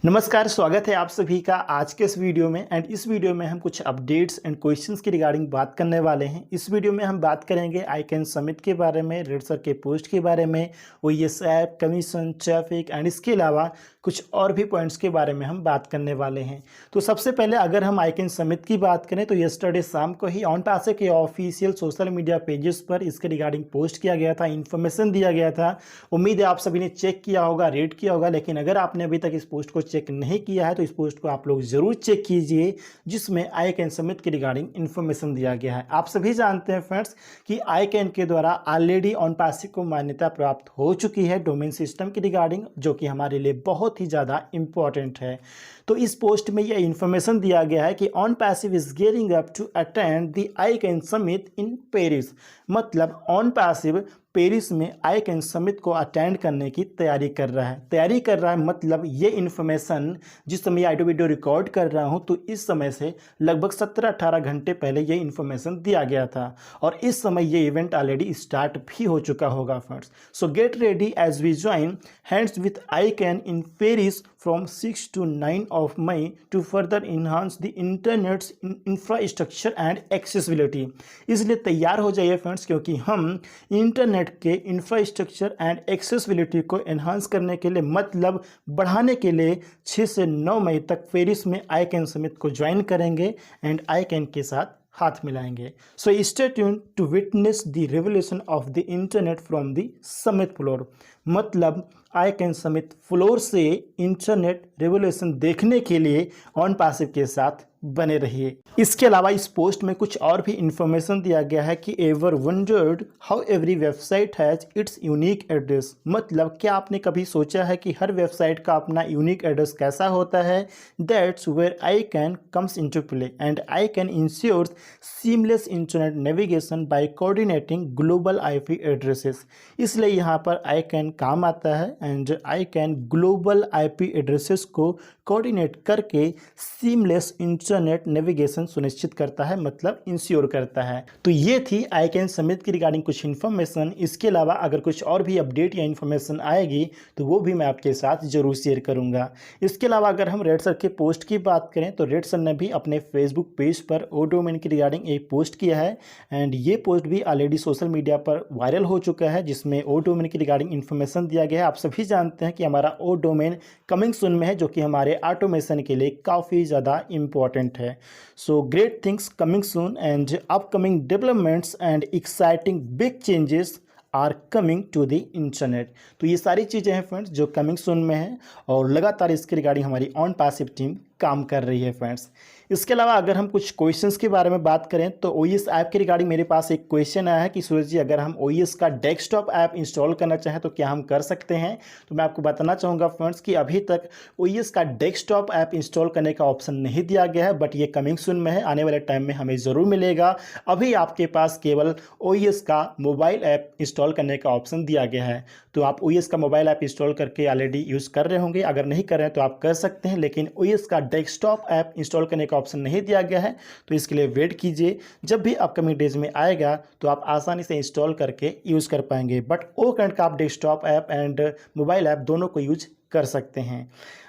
नमस्कार, स्वागत है आप सभी का आज के इस वीडियो में। एंड इस वीडियो में हम कुछ अपडेट्स एंड क्वेश्चंस की रिगार्डिंग बात करने वाले हैं। इस वीडियो में हम बात करेंगे आईकैन समिट के बारे में, रेड सर के पोस्ट के बारे में, OS app, commission, traffic and इसके अलावा कुछ और भी पॉइंट्स के बारे में हम बात करने वाले हैं। तो सबसे पहले अगर हम आईकैन समिट की बात करें तो यस्टरडे शाम को ही ऑनपासे के ऑफिशियल सोशल मीडिया पेजेस पर इसके रिगार्डिंग पोस्ट किया गया था, इन्फॉर्मेशन दिया गया था। उम्मीद है आप सभी ने चेक किया होगा, रीड किया होगा, लेकिन अगर आपने अभी तक इस पोस्ट को चेक नहीं किया है तो इस पोस्ट को आप लोग जरूर चेक कीजिए, जिसमें आईकैन समिट के रिगार्डिंग इन्फॉर्मेशन दिया गया है। आप सभी जानते हैं फ्रेंड्स कि आईकैन के द्वारा ऑलरेडी ऑनपासे को मान्यता प्राप्त हो चुकी है डोमेन सिस्टम की रिगार्डिंग, जो कि हमारे लिए बहुत ही ज़्यादा इंपॉर्टेंट है। तो इस पोस्ट में यह इन्फॉर्मेशन दिया गया है कि ऑनपासे is gearing up to attend the ICANN summit in Paris. मतलब ऑनपासे पेरिस में आईकैन समिट को अटेंड करने की तैयारी कर रहा है। मतलब ये इन्फॉर्मेशन जिस समय ऑडियो वीडियो रिकॉर्ड कर रहा हूँ तो इस समय से लगभग 17-18 घंटे पहले ये इन्फॉर्मेशन दिया गया था और इस समय ये इवेंट ऑलरेडी स्टार्ट भी हो चुका होगा friends. So get ready as we join hands with ICANN in Paris from 6 to 9 of May to further enhance the internet's infrastructure and accessibility। इसलिए तैयार हो जाइए फ्रेंड्स, क्योंकि हम इंटरनेट के इंफ्रास्ट्रक्चर एंड एक्सेसिबिलिटी को एनहांस करने के लिए, मतलब बढ़ाने के लिए 6 से 9 मई तक पेरिस में आईकैन समिट को ज्वाइन करेंगे एंड आईकैन के साथ हाथ मिलाएंगे। So stay tuned to witness the revolution of the internet from the summit floor. मतलब आईकैन समिट फ्लोर से इंटरनेट रेवोल्यूशन देखने के लिए ऑनपासे के साथ बने रहिए। इसके अलावा इस पोस्ट में कुछ और भी इंफॉर्मेशन दिया गया है कि ever wondered how every website has its unique address. मतलब क्या आपने कभी सोचा है कि हर वेबसाइट का अपना यूनिक एड्रेस कैसा होता है? That's where ICANN comes into play and ICANN ensures seamless internet navigation by coordinating global IP addresses. इसलिए यहाँ पर आईकैन काम आता है and ICANN global IP addresses को कोऑर्डिनेट करके सीमलेस इंटरनेट नेविगेशन सुनिश्चित करता है, मतलब इंश्योर करता है। तो ये थी आईकैन समिट की रिगार्डिंग कुछ इन्फॉर्मेशन। इसके अलावा अगर कुछ और भी अपडेट या इन्फॉर्मेशन आएगी तो वो भी मैं आपके साथ जरूर शेयर करूंगा। इसके अलावा अगर हम रेड सर के पोस्ट की बात करें तो रेड सर ने भी अपने फेसबुक पेज पर ओ डोमेन की रिगार्डिंग एक पोस्ट किया है एंड ये पोस्ट भी ऑलरेडी सोशल मीडिया पर वायरल हो चुका है, जिसमें ओ डोमेन की रिगार्डिंग इन्फॉर्मेशन दिया गया है। आप सभी जानते हैं कि हमारा ओ डोमेन कमिंग सून में है, जो कि हमारे ऑटोमेशन के लिए काफ़ी ज़्यादा इंपॉर्टेंट है। So great things coming soon and upcoming developments and exciting big changes are coming to the internet. तो ये सारी चीज़ें हैं फ्रेंड्स जो कमिंग सून में है और लगातार इसके रिगार्डिंग हमारी ऑनपासे टीम काम कर रही है फ्रेंड्स। इसके अलावा अगर हम कुछ क्वेश्चंस के बारे में बात करें तो ओएस ऐप के रिगार्डिंग मेरे पास एक क्वेश्चन आया है कि सूरज जी, अगर हम ओएस का डेस्कटॉप ऐप इंस्टॉल करना चाहें तो क्या हम कर सकते हैं? तो मैं आपको बताना चाहूँगा फ्रेंड्स कि अभी तक ओएस का डेस्कटॉप ऐप इंस्टॉल करने का ऑप्शन नहीं दिया गया है, बट ये कमिंग सून में है, आने वाले टाइम में हमें ज़रूर मिलेगा। अभी आपके पास केवल ओएस का मोबाइल ऐप इंस्टॉल करने का ऑप्शन दिया गया है। तो आप ओएस का मोबाइल ऐप इंस्टॉल करके ऑलरेडी यूज़ कर रहे होंगे, अगर नहीं कर रहे हैं तो आप कर सकते हैं, लेकिन ओएस का डेस्कटॉप ऐप इंस्टॉल करने का ऑप्शन नहीं दिया गया है। तो इसके लिए वेट कीजिए, जब भी अपकमिंग डेज में आएगा तो आप आसानी से इंस्टॉल करके यूज़ कर पाएंगे। बट ओ करंट का आप desktop app and mobile app दोनों को यूज कर सकते हैं।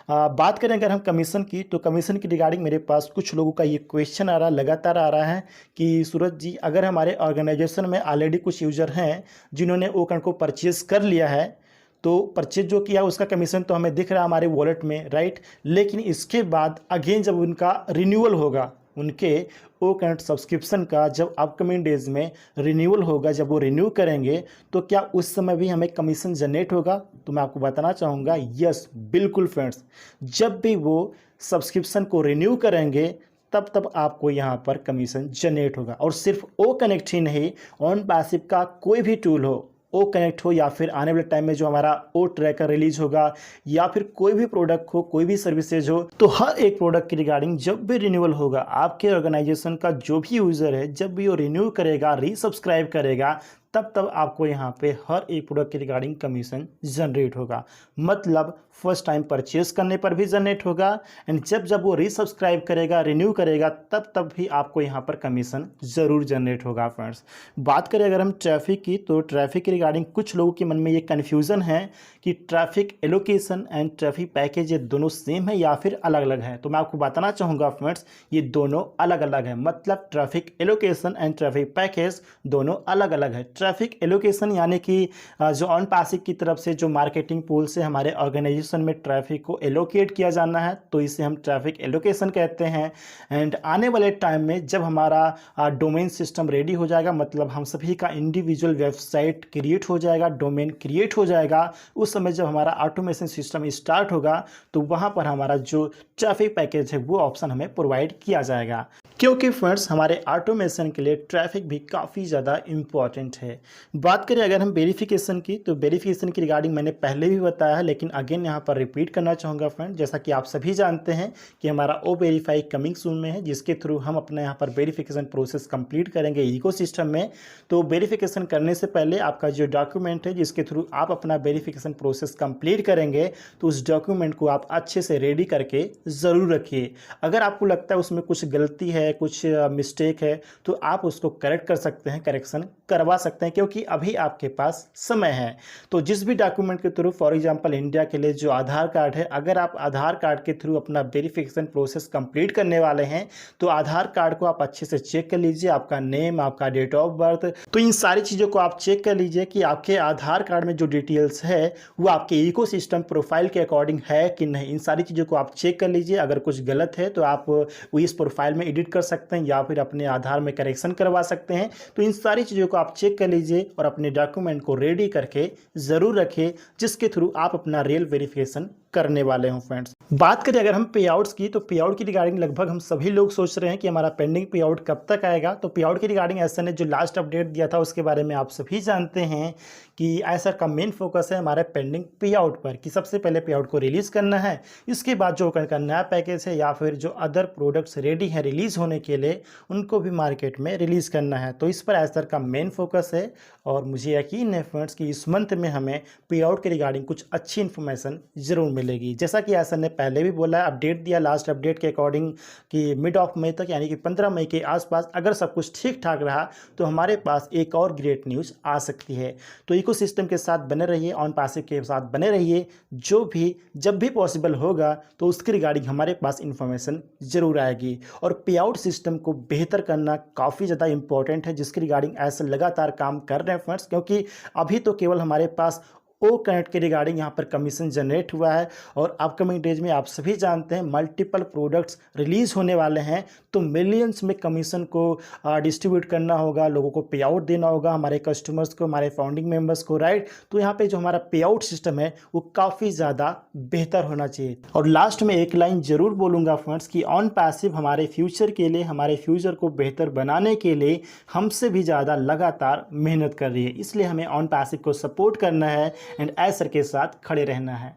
बात करें अगर हम कमीशन की, तो कमीशन की रिगार्डिंग मेरे पास कुछ लोगों का ये क्वेश्चन आ रहा लगातार आ रहा है कि सूरज जी, अगर हमारे ऑर्गेनाइजेशन में ऑलरेडी कुछ यूज़र हैं जिन्होंने ओ करंट को परचेज़ कर लिया है, तो परचेज जो किया उसका कमीशन तो हमें दिख रहा है हमारे वॉलेट में, राइट। लेकिन इसके बाद अगेन जब उनका रिन्यूअल होगा, उनके ओ करंट सब्सक्रिप्शन का जब अपकमिंग डेज में रिन्यूअल होगा, जब वो रिन्यू करेंगे तो क्या उस समय भी हमें कमीशन जनरेट होगा? तो मैं आपको बताना चाहूँगा यस, बिल्कुल फ्रेंड्स। जब भी वो सब्सक्रिप्शन को रिन्यू करेंगे तब आपको यहाँ पर कमीशन जनरेट होगा। और सिर्फ ओ कनेक्ट ही नहीं, ऑनपासे का कोई भी टूल हो, ओ कनेक्ट हो या फिर आने वाले टाइम में जो हमारा ओ ट्रैकर रिलीज होगा या फिर कोई भी प्रोडक्ट हो, कोई भी सर्विसेज हो, तो हर एक प्रोडक्ट की रिगार्डिंग जब भी रिन्यूअल होगा, आपके ऑर्गेनाइजेशन का जो भी यूज़र है जब भी वो रिन्यू करेगा, रीसब्सक्राइब करेगा, तब तब आपको यहाँ पे हर एक प्रोडक्ट के रिगार्डिंग कमीशन जनरेट होगा। मतलब फर्स्ट टाइम परचेज करने पर भी जनरेट होगा एंड जब जब वो रीसब्सक्राइब करेगा, रिन्यू करेगा, तब तब भी आपको यहाँ पर कमीशन ज़रूर जनरेट होगा फ्रेंड्स। बात करें अगर हम ट्रैफिक की, तो ट्रैफिक के रिगार्डिंग कुछ लोगों के मन में ये कन्फ्यूज़न है कि traffic allocation and traffic package ये दोनों सेम है या फिर अलग अलग है। तो मैं आपको बताना चाहूँगा फ्रेंड्स, ये दोनों अलग अलग है। मतलब traffic allocation and traffic package दोनों अलग अलग है। ट्रैफिक एलोकेशन यानी कि जो ऑन पासिक की तरफ से जो मार्केटिंग पूल से हमारे ऑर्गेनाइजेशन में ट्रैफिक को एलोकेट किया जाना है, तो इसे हम ट्रैफिक एलोकेशन कहते हैं। एंड आने वाले टाइम में जब हमारा डोमेन सिस्टम रेडी हो जाएगा, मतलब हम सभी का इंडिविजुअल वेबसाइट क्रिएट हो जाएगा, डोमेन क्रिएट हो जाएगा, उस समय जब हमारा ऑटोमेशन सिस्टम स्टार्ट होगा तो वहाँ पर हमारा जो ट्रैफिक पैकेज है वो ऑप्शन हमें प्रोवाइड किया जाएगा। क्योंकि फ्रेंड्स हमारे ऑटोमेशन के लिए ट्रैफिक भी काफ़ी ज़्यादा इम्पॉर्टेंट है। बात करें अगर हम वेरिफिकेशन की, तो वेरिफिकेशन की रिगार्डिंग मैंने पहले भी बताया है, लेकिन अगेन यहाँ पर रिपीट करना चाहूँगा फ्रेंड। जैसा कि आप सभी जानते हैं कि हमारा ओ वेरीफाई कमिंग सून में है, जिसके थ्रू हम अपने यहाँ पर वेरिफिकेशन प्रोसेस कंप्लीट करेंगे इकोसिस्टम में। तो वेरिफिकेशन करने से पहले आपका जो डॉक्यूमेंट है जिसके थ्रू आप अपना वेरिफिकेशन प्रोसेस कंप्लीट करेंगे, तो उस डॉक्यूमेंट को आप अच्छे से रेडी करके ज़रूर रखिए। अगर आपको लगता है उसमें कुछ गलती है, कुछ मिस्टेक है, तो आप उसको करेक्ट कर सकते हैं, करेक्शन करवा सकते हैं, क्योंकि अभी आपके पास समय है। तो जिस भी डॉक्यूमेंट के थ्रू, फॉर एग्जांपल इंडिया के लिए जो आधार कार्ड है, अगर आप आधार कार्ड के थ्रू अपना वेरिफिकेशन प्रोसेस कंप्लीट करने वाले हैं, तो आधार कार्ड को आप अच्छे से चेक कर लीजिए, आपका नेम, आपका डेट ऑफ बर्थ, तो इन सारी चीज़ों को आप चेक कर लीजिए कि आपके आधार कार्ड में जो डिटेल्स है वो आपके इकोसिस्टम प्रोफाइल के अकॉर्डिंग है कि नहीं। इन सारी चीज़ों को आप चेक कर लीजिए। अगर कुछ गलत है तो आप वो इस प्रोफाइल में एडिट कर सकते हैं या फिर अपने आधार में करेक्शन करवा सकते हैं। तो इन सारी चीज़ों को आप चेक कर लीजिए और अपने डॉक्यूमेंट को रेडी करके ज़रूर रखिए, जिसके थ्रू आप अपना रियल वेरिफिकेशन करने वाले हों फ्रेंड्स। बात करें अगर हम पे आउट्स की, तो पे आउट की रिगार्डिंग लगभग हम सभी लोग सोच रहे हैं कि हमारा पेंडिंग पे आउट कब तक आएगा। तो पे आउट की रिगार्डिंग एसर ने जो लास्ट अपडेट दिया था उसके बारे में आप सभी जानते हैं कि एसर का मेन फोकस है हमारे पेंडिंग पे आउट पर, कि सबसे पहले पे आउट को रिलीज़ करना है, इसके बाद जो का नया पैकेज है या फिर जो अदर प्रोडक्ट्स रेडी हैं रिलीज़ होने के लिए, उनको भी मार्केट में रिलीज़ करना है। तो इस पर एसर का मेन फोकस है और मुझे यकीन है फ्रेंड्स कि इस मंथ में हमें पे आउट के रिगार्डिंग कुछ अच्छी इन्फॉर्मेशन ज़रूर मिलेगी। जैसा कि एसर ने पहले भी बोला, अपडेट दिया लास्ट अपडेट के अकॉर्डिंग कि मिड ऑफ मई तक, यानी कि 15 मई के आसपास अगर सब कुछ ठीक ठाक रहा तो हमारे पास एक और ग्रेट न्यूज़ आ सकती है। तो इकोसिस्टम के साथ बने रहिए, ऑन पासिक के साथ बने रहिए, जो भी जब भी पॉसिबल होगा तो उसके रिगार्डिंग हमारे पास इन्फॉर्मेशन ज़रूर आएगी। और पे आउट सिस्टम को बेहतर करना काफ़ी ज़्यादा इंपॉर्टेंट है, जिसके रिगार्डिंग ऐसे लगातार काम कर रहे हैं फ्रेंड्स, क्योंकि अभी तो केवल हमारे पास ओ कनेक्ट के रिगार्डिंग यहाँ पर कमीशन जनरेट हुआ है और अपकमिंग डेज में आप सभी जानते हैं मल्टीपल प्रोडक्ट्स रिलीज़ होने वाले हैं, तो मिलियंस में कमीशन को डिस्ट्रीब्यूट करना होगा, लोगों को पे आउट देना होगा, हमारे कस्टमर्स को, हमारे फाउंडिंग मेंबर्स को, राइट। तो यहाँ पे जो हमारा पे आउट सिस्टम है वो काफ़ी ज़्यादा बेहतर होना चाहिए। और लास्ट में एक लाइन ज़रूर बोलूँगा फ्रेंड्स कि ऑन पैसिव हमारे फ्यूचर के लिए, हमारे फ्यूचर को बेहतर बनाने के लिए हमसे भी ज़्यादा लगातार मेहनत कर रही है, इसलिए हमें ऑन पैसिव को सपोर्ट करना है एंड एसर के साथ खड़े रहना है।